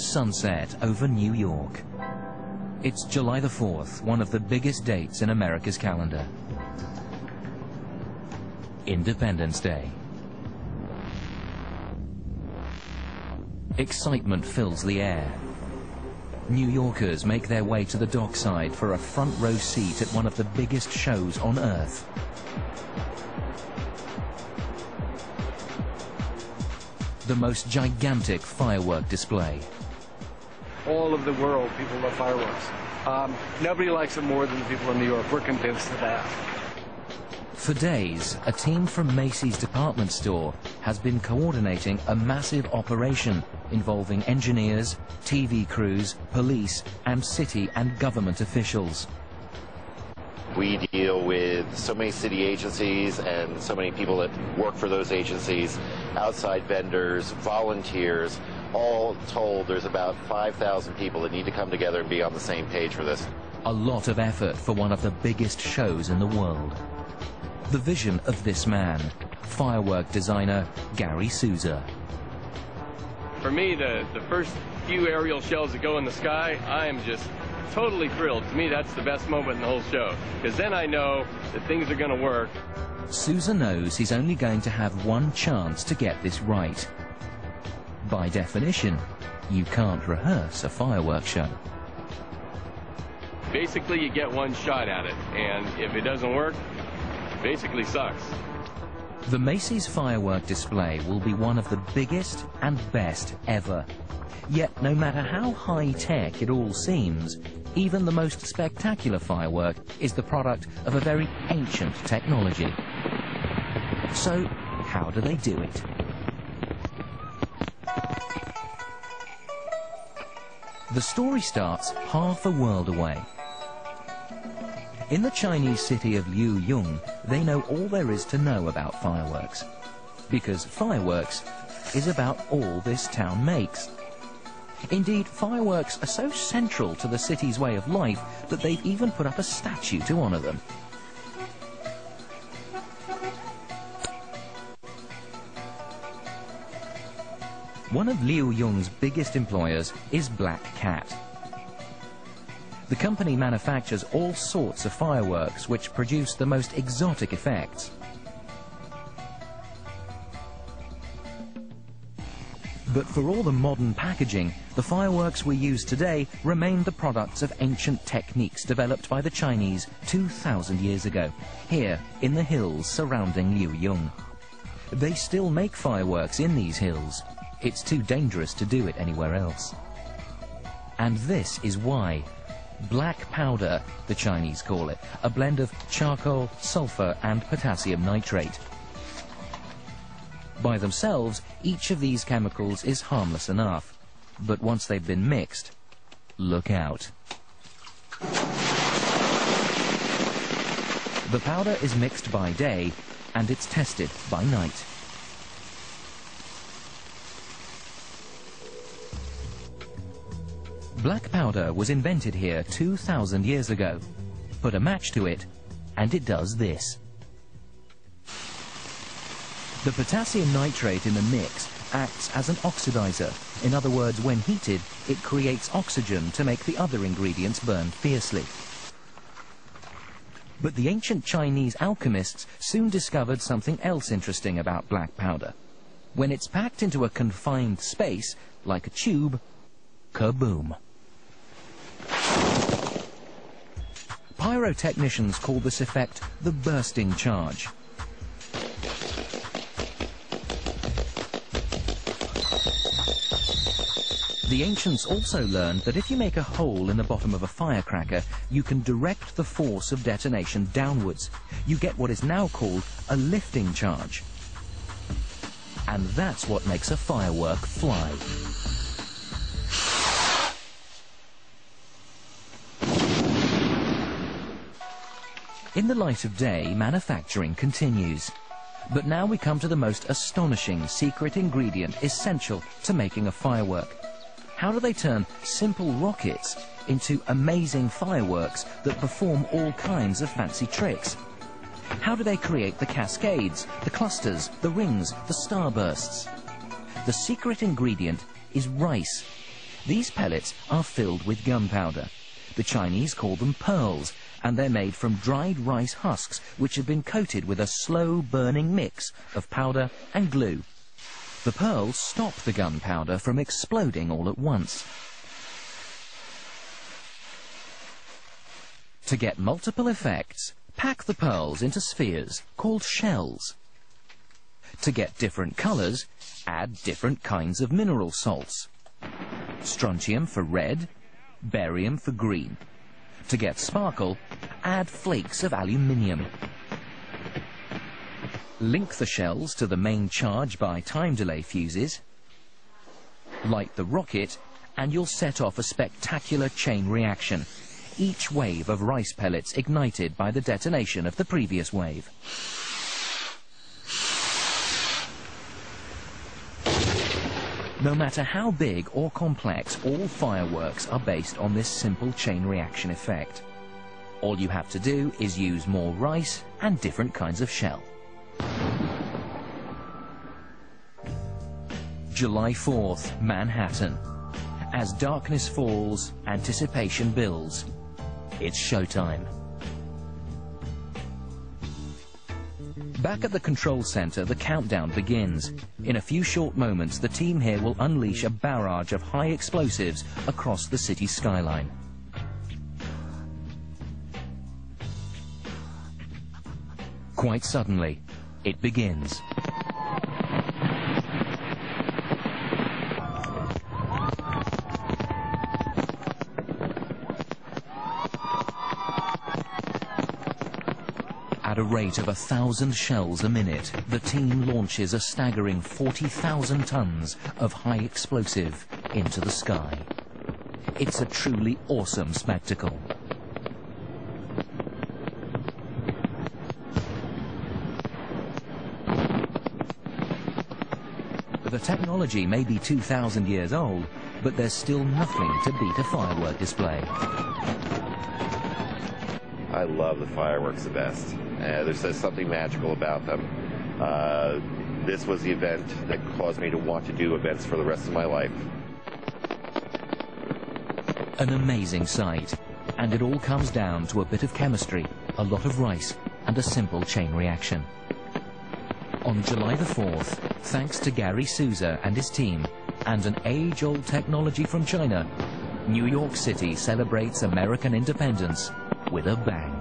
sunset over New York. It's July the 4th, one of the biggest dates in America's calendar. Independence Day. Excitement fills the air. New Yorkers make their way to the dockside for a front row seat at one of the biggest shows on Earth. The most gigantic firework display. All over the world, people love fireworks. Nobody likes it more than the people in New York. We're convinced of that. For days, a team from Macy's department store has been coordinating a massive operation involving engineers, TV crews, police, and city and government officials. We deal with so many city agencies and so many people that work for those agencies, outside vendors, volunteers. All told, there's about 5,000 people that need to come together and be on the same page for this. A lot of effort for one of the biggest shows in the world. The vision of this man, firework designer Gary Souza. For me, the first few aerial shells that go in the sky, I am just totally thrilled. To me, that's the best moment in the whole show, because then I know that things are going to work. Souza knows he's only going to have one chance to get this right. By definition, you can't rehearse a fireworks show. Basically, you get one shot at it, and if it doesn't work, it basically sucks. The Macy's firework display will be one of the biggest and best ever. Yet, no matter how high-tech it all seems, even the most spectacular firework is the product of a very ancient technology. So, how do they do it? The story starts half a world away. In the Chinese city of Liuyong, they know all there is to know about fireworks. Because fireworks is about all this town makes. Indeed, fireworks are so central to the city's way of life that they've even put up a statue to honor them. One of Liuyong's biggest employers is Black Cat. The company manufactures all sorts of fireworks which produce the most exotic effects. But for all the modern packaging, the fireworks we use today remain the products of ancient techniques developed by the Chinese 2,000 years ago, here in the hills surrounding Liuyong. They still make fireworks in these hills. It's too dangerous to do it anywhere else. And this is why. Black powder, the Chinese call it, a blend of charcoal, sulfur and potassium nitrate. By themselves, each of these chemicals is harmless enough, but once they've been mixed, look out. The powder is mixed by day, and it's tested by night. Black powder was invented here 2,000 years ago. Put a match to it, and it does this. The potassium nitrate in the mix acts as an oxidizer. In other words, when heated, it creates oxygen to make the other ingredients burn fiercely. But the ancient Chinese alchemists soon discovered something else interesting about black powder. When it's packed into a confined space, like a tube, kaboom! Pyrotechnicians call this effect the bursting charge. The ancients also learned that if you make a hole in the bottom of a firecracker, you can direct the force of detonation downwards. You get what is now called a lifting charge. And that's what makes a firework fly. In the light of day, manufacturing continues. But now we come to the most astonishing secret ingredient essential to making a firework. How do they turn simple rockets into amazing fireworks that perform all kinds of fancy tricks? How do they create the cascades, the clusters, the rings, the starbursts? The secret ingredient is rice. These pellets are filled with gunpowder. The Chinese call them pearls, and they're made from dried rice husks which have been coated with a slow-burning mix of powder and glue. The pearls stop the gunpowder from exploding all at once. To get multiple effects, pack the pearls into spheres called shells. To get different colours, add different kinds of mineral salts. Strontium for red, barium for green. To get sparkle, add flakes of aluminium. Link the shells to the main charge by time delay fuses. Light the rocket, and you'll set off a spectacular chain reaction. Each wave of rice pellets ignited by the detonation of the previous wave. No matter how big or complex, all fireworks are based on this simple chain reaction effect. All you have to do is use more rice and different kinds of shell. July 4th, Manhattan. As darkness falls, anticipation builds. It's showtime. Back at the control center, the countdown begins. In a few short moments, the team here will unleash a barrage of high explosives across the city skyline. Quite suddenly, it begins. At a rate of 1,000 shells a minute, the team launches a staggering 40,000 tons of high explosive into the sky. It's a truly awesome spectacle. The technology may be 2,000 years old, but there's still nothing to beat a firework display. I love the fireworks the best. There's something magical about them. This was the event that caused me to want to do events for the rest of my life. An amazing sight, and it all comes down to a bit of chemistry, a lot of rice, and a simple chain reaction. On July the 4th, thanks to Gary Souza and his team, and an age-old technology from China, New York City celebrates American independence with a bang.